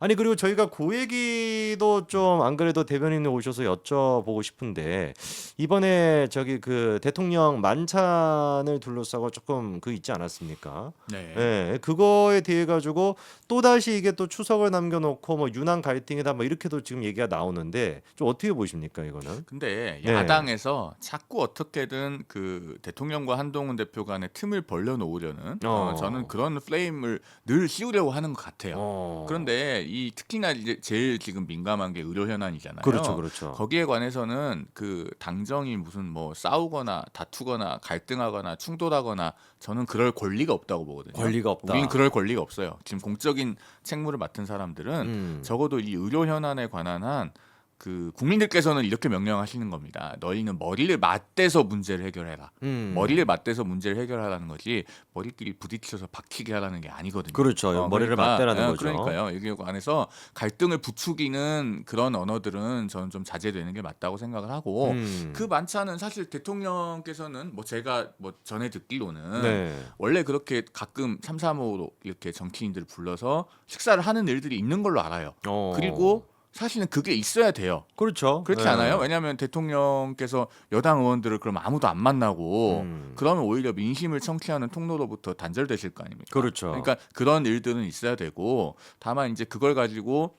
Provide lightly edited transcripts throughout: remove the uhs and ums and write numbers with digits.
아니 그리고 저희가 그 얘기도 좀 안 그래도 대변인이 오셔서 여쭤보고 싶은데 이번에 저기 그 대통령 만찬을 둘러싸고 조금 그 있지 않았습니까? 네. 예, 그거에 대해 가지고 또다시 이게 또 추석을 남겨놓고 뭐 유난 갈등이다 뭐 이렇게도 지금 얘기가 나오는데 좀 어떻게 보십니까 이거는? 근데 네. 야당에서 자꾸 어떻게든 그 대통령과 한동훈 대표 간의 틈을 벌려 놓으려는 저는 어. 그런 프레임을 늘 씌우려고 하는 것 같아요. 어. 그런데 이 특히나 이제 제일 지금 민감한 게 의료 그렇죠, 현안이잖아요. 그렇죠. 거기에 관해서는 그 당정이 무슨 뭐 싸우거나 다투거나 갈등하거나 충돌하거나 저는 그럴 권리가 없다고 보거든요. 권리가 우리는 없다. 그럴 권리가 없어요. 지금 공적인 책무를 맡은 사람들은 음. 적어도 이 의료 현안에 관한 한 그 국민들께서는 이렇게 명령하시는 겁니다. 너희는 머리를 맞대서 문제를 해결해라. 머리를 음. 맞대서 문제를 해결하라는 거지 머리끼리 부딪혀서 박치게 하라는 게 아니거든요. 그렇죠. 머리를 그러니까 맞대라는 거죠. 그러니까요. 여기 안에서 갈등을 부추기는 그런 언어들은 저는 좀 자제되는 게 맞다고 생각을 하고 그 음. 만찬은 사실 대통령께서는 뭐 제가 뭐 전에 듣기로는 네. 원래 그렇게 가끔 삼삼오오로 이렇게 정치인들을 불러서 식사를 하는 일들이 있는 걸로 알아요. 어. 그리고 사실은 그게 있어야 돼요. 그렇죠. 그렇지 않아요? 예. 왜냐하면 대통령께서 여당 의원들을 그럼 아무도 안 만나고 음. 그러면 오히려 민심을 청취하는 통로로부터 단절되실 거 아닙니까? 그렇죠. 그러니까 그런 일들은 있어야 되고 다만 이제 그걸 가지고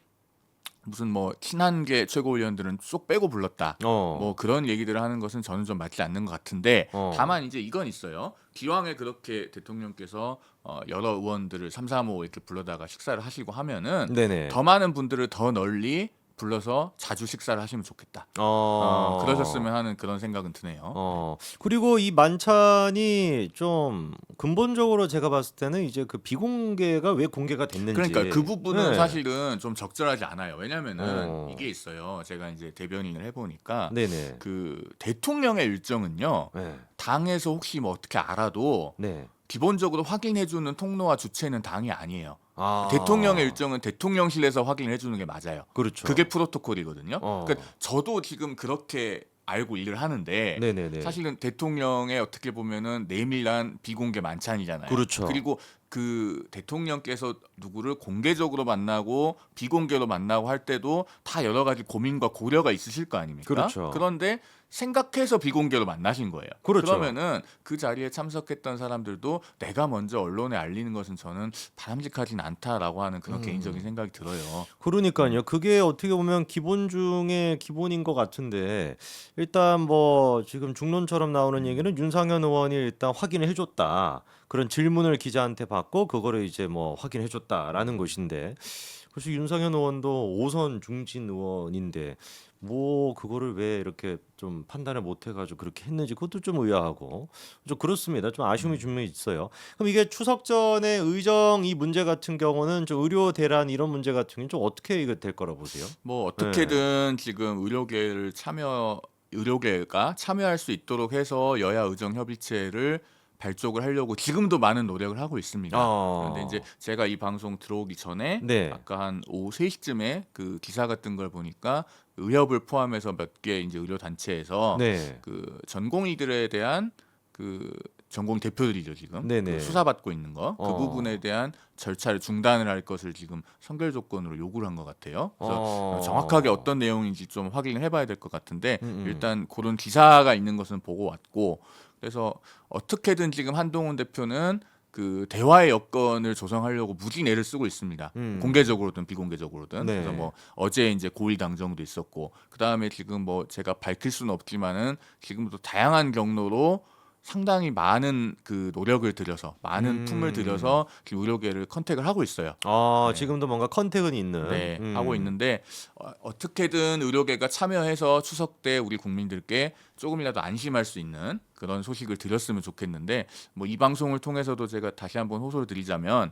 무슨 뭐 친한계 최고위원들은 쏙 빼고 불렀다. 뭐 어. 그런 얘기들을 하는 것은 저는 좀 맞지 않는 것 같은데 어. 다만 이제 이건 있어요. 기왕에 그렇게 대통령께서 여러 의원들을 삼삼오오 이렇게 불러다가 식사를 하시고 하면은 네네. 더 많은 분들을 더 널리 불러서 자주 식사를 하시면 좋겠다. 어. 그러셨으면 하는 그런 생각은 드네요. 네. 그리고 이 만찬이 좀 근본적으로 제가 봤을 때는 이제 그 비공개가 왜 공개가 그러니까 그 됐는지. 부분은 예. 사실은 좀 적절하지 않아요. 왜냐면은 이게 어. 있어요. 제가 이제 대변인을 해보니까 네네. 그 대통령의 일정은요. 예. 당에서 혹시 뭐 어떻게 알아도 네. 기본적으로 확인해주는 통로와 주체는 당이 아니에요. 대통령의 아. 일정은 대통령실에서 확인해주는 게 맞아요. 그게 그렇죠. 프로토콜이거든요. 그러니까 어. 저도 지금 그렇게 알고 일을 하는데 네네네. 사실은 대통령의 어떻게 보면은 내밀한 비공개 만찬이잖아요. 그렇죠. 그리고 그 대통령께서 누구를 공개적으로 만나고 비공개로 만나고 할 때도 다 여러 가지 고민과 고려가 있으실 거 아닙니까? 그렇죠. 그런데 생각해서 비공개로 만나신 거예요. 그렇죠. 그러면은 그 자리에 참석했던 사람들도 내가 먼저 언론에 알리는 것은 저는 바람직하진 않다라고 하는 그런 개인적인 음. 생각이 들어요. 그러니까요. 그게 어떻게 보면 기본 중에 기본인 것 같은데 일단 뭐 지금 중론처럼 나오는 음. 얘기는 윤상현 의원이 일단 확인을 해줬다. 그런 질문을 기자한테 받고 그거를 이제 뭐 확인해 줬다라는 것인데 그래서 윤상현 의원도 5선 중진 의원인데 뭐 그거를 왜 이렇게 좀 판단을 못 해가지고 그렇게 했는지 그것도 좀 의아하고 좀 그렇습니다. 좀 아쉬움이 음. 좀 있어요. 그럼 이게 추석 전에 의정 이 문제 같은 경우는 좀 의료 대란 이런 문제 같은 경우는 좀 어떻게 이거 될 거라 보세요? 뭐 네. 어떻게든 지금 의료계가 참여할 수 있도록 해서 여야 의정 협의체를 발족을 하려고 지금도 많은 노력을 하고 있습니다. 그런데 이제 어. 제가 이 방송 들어오기 전에 네. 아까 한 오후 3시쯤에 그 기사가 뜬 걸 보니까 의협을 포함해서 몇 개 이제 의료 단체에서 네. 그 전공의들에 대한 그 전공 대표들이죠 지금 그 네네. 수사받고 있는 거 그 부분에 어. 대한 절차를 중단을 할 것을 지금 선결 조건으로 요구를 한 것 같아요. 그래서 정확하게 어. 어떤 내용인지 좀 확인을 해봐야 될 것 같은데 음음. 일단 그런 기사가 있는 것은 보고 왔고 그래서 어떻게든 지금 한동훈 대표는 그 대화의 여건을 조성하려고 무진 애를 쓰고 있습니다. 음. 공개적으로든 비공개적으로든. 그래서 네. 뭐 어제 이제 고위 당정도 있었고 그 다음에 지금 뭐 제가 밝힐 수는 없지만은 지금도 다양한 경로로 상당히 많은 그 노력을 들여서 많은 품을 음. 들여서 지금 의료계를 컨택을 하고 있어요. 네. 지금도 뭔가 컨택은 있는. 네, 하고 있는데 어떻게든 의료계가 참여해서 추석 때 우리 국민들께 조금이라도 안심할 수 있는 그런 소식을 드렸으면 좋겠는데 뭐 이 방송을 통해서도 제가 다시 한번 호소를 드리자면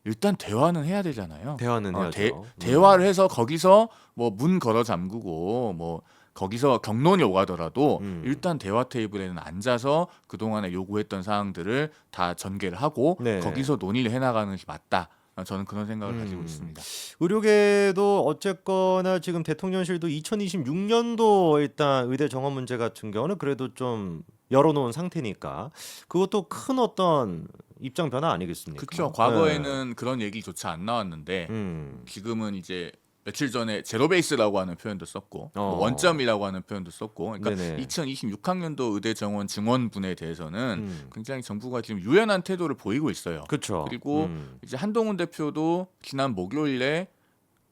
일단 대화는 해야 되잖아요. 대화는 해야죠. 대화를 해서 거기서 뭐 문 걸어 잠그고 뭐 거기서 경론이 오가더라도 음. 일단 대화 테이블에는 앉아서 그동안에 요구했던 사항들을 다 전개를 하고 네. 거기서 논의를 해나가는 것이 맞다. 저는 그런 생각을 가지고 음. 있습니다. 의료계도 어쨌거나 지금 대통령실도 2026년도 일단 의대 정원 문제 같은 경우는 그래도 좀 열어놓은 상태니까 그것도 큰 어떤 입장 변화 아니겠습니까? 그렇죠. 네. 과거에는 그런 얘기조차 안 나왔는데 지금은 이제 며칠 전에 제로베이스라고 하는 표현도 썼고 뭐 원점이라고 하는 표현도 썼고 그러니까 네네. 2026학년도 의대 정원 증원분에 대해서는 굉장히 정부가 지금 유연한 태도를 보이고 있어요. 그렇죠. 그리고 이제 한동훈 대표도 지난 목요일에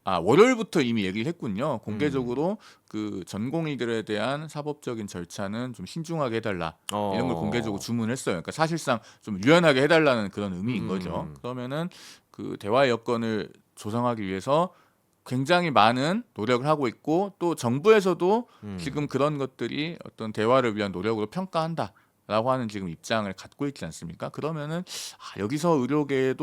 월요일부터 이미 얘기를 했군요. 공개적으로 그 전공의들에 대한 사법적인 절차는 좀 신중하게 해달라 이런 걸 공개적으로 주문했어요. 그러니까 사실상 좀 유연하게 해달라는 그런 의미인 거죠. 그러면은 그 대화의 여건을 조성하기 위해서 굉장히 많은 노력을 하고 있고 또 정부에서도 지금 그런 것들이 어떤 대화를 위한 노력으로 평가한다라고 하는 지금 입장을 갖고 있지 않습니까? 그러면은 여기서 의료계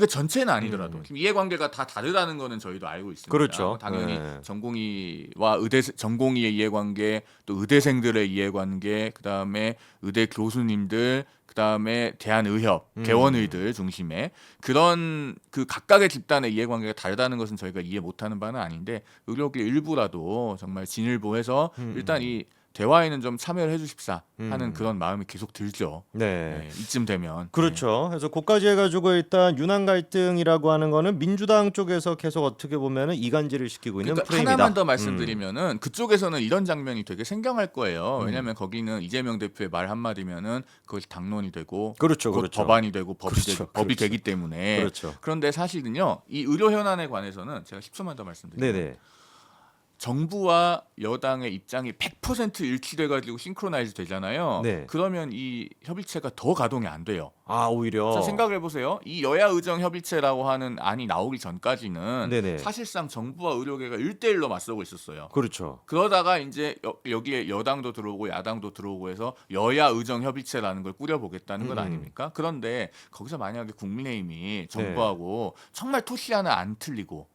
전체는 아니더라도 지금 이해관계가 다 다르다는 거는 저희도 알고 있습니다. 그렇죠. 당연히 네. 전공의와 전공의의 이해관계, 또 의대생들의 이해관계, 그다음에 의대 교수님들, 그다음에 대한의협, 개원의들 중심에 그런 그 각각의 집단의 이해관계가 다르다는 것은 저희가 이해 못하는 바는 아닌데 의료계 일부라도 정말 진일보해서 일단 이 대화에는 좀 참여를 해주십사 하는 그런 마음이 계속 들죠. 네. 이쯤 되면. 그렇죠. 그래서 그까지 해가지고 일단 윤한 갈등이라고 하는 거는 민주당 쪽에서 계속 어떻게 보면은 이간질을 시키고 있는 그러니까 프레임이다. 하나만 더 말씀드리면은 그쪽에서는 이런 장면이 되게 생경할 거예요. 왜냐하면 거기는 이재명 대표의 말 한마디면은 그것이 당론이 되고 그렇죠, 곧 그렇죠. 법안이 되고 법이 그렇죠. 되기 때문에 그렇죠. 그런데 사실은요 이 의료 현안에 관해서는 제가 10초만 더 말씀드리면 네네. 정부와 여당의 입장이 100% 일치돼가지고 싱크로나이즈 되잖아요. 네. 그러면 이 협의체가 더 가동이 안 돼요. 오히려. 자, 생각을 해보세요. 이 여야 의정 협의체라고 하는 안이 나오기 전까지는 네네. 사실상 정부와 의료계가 1대1로 맞서고 있었어요. 그렇죠. 그러다가 이제 여기에 여당도 들어오고 야당도 들어오고 해서 여야 의정 협의체라는 걸 꾸려보겠다는 것 아닙니까? 그런데 거기서 만약에 국민의힘이 정부하고 정말 토시 하나 안 틀리고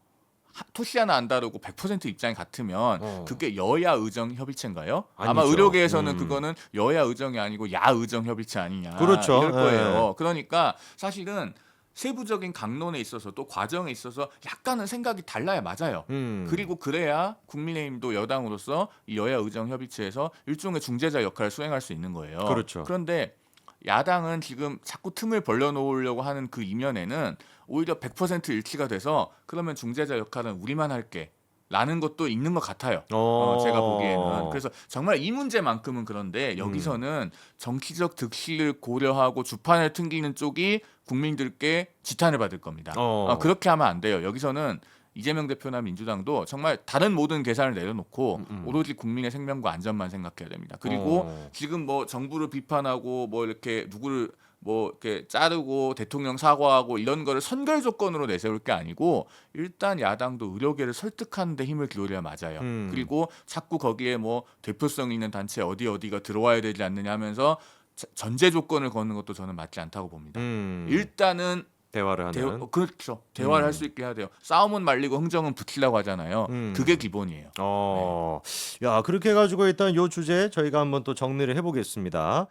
토시 하나 안 다르고 100% 입장이 같으면 그게 여야 의정 협의체인가요? 아마 아니죠. 의료계에서는 그거는 여야 의정이 아니고 야 의정 협의체 아니냐 그렇죠. 이럴 거예요. 그러니까 사실은 세부적인 강론에 있어서 또 과정에 있어서 약간은 생각이 달라야 맞아요. 그리고 그래야 국민의힘도 여당으로서 이 여야 의정 협의체에서 일종의 중재자 역할을 수행할 수 있는 거예요. 그렇죠. 그런데 야당은 지금 자꾸 틈을 벌려놓으려고 하는 그 이면에는 오히려 100% 일치가 돼서 그러면 중재자 역할은 우리만 할게 라는 것도 있는 것 같아요. 제가 보기에는. 그래서 정말 이 문제만큼은 그런데 여기서는 정치적 득실을 고려하고 주판을 튕기는 쪽이 국민들께 지탄을 받을 겁니다. 그렇게 하면 안 돼요. 여기서는 이재명 대표나 민주당도 정말 다른 모든 계산을 내려놓고 오로지 국민의 생명과 안전만 생각해야 됩니다. 그리고 지금 뭐 정부를 비판하고 뭐 이렇게 누구를 뭐 이렇게 자르고 대통령 사과하고 이런 거를 선결 조건으로 내세울 게 아니고 일단 야당도 의료계를 설득하는 데 힘을 기울여야 맞아요. 그리고 자꾸 거기에 뭐 대표성 있는 단체 어디가 들어와야 되지 않느냐 하면서 전제 조건을 거는 것도 저는 맞지 않다고 봅니다. 일단은 대화를 하는. 그렇죠. 대화를 할 수 있게 해야 돼요. 싸움은 말리고 흥정은 붙이려고 하잖아요. 그게 기본이에요. 야, 그렇게 해가지고 일단 요 주제 저희가 한번 또 정리를 해보겠습니다.